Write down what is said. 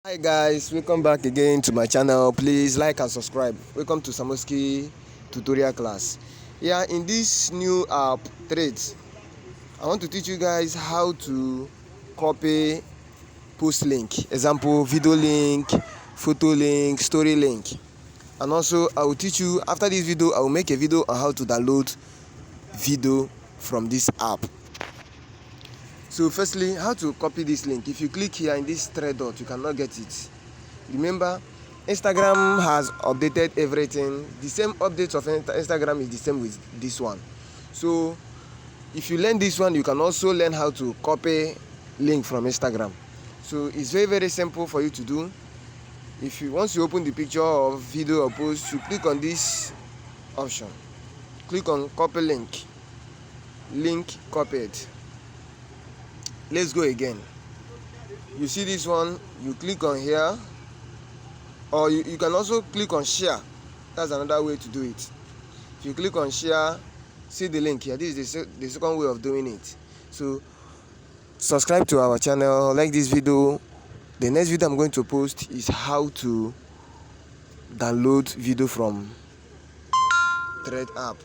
Hi guys, welcome back again to my channel. Please like and subscribe. Welcome to Samoski tutorial class. Yeah, in this new app Threads, I want to teach you guys how to copy post link, example video link, photo link, story link. And also I will teach you, after this video I will make a video on how to download video from this app. So firstly, how to copy this link. If you click here in this thread dot, you cannot get it. Remember, Instagram has updated everything. The same updates of Instagram is the same with this one. So if you learn this one, you can also learn how to copy link from Instagram. So it's very simple for you to do. If you once you open the picture or video or post, you click on this option, click on copy link copied. Let's go again. You see this one, you click on here, or you can also click on share. That's another way to do it. If you click on share, see the link here. This is the second way of doing it. So subscribe to our channel, like this video. The next video I'm going to post is how to download video from Thread app.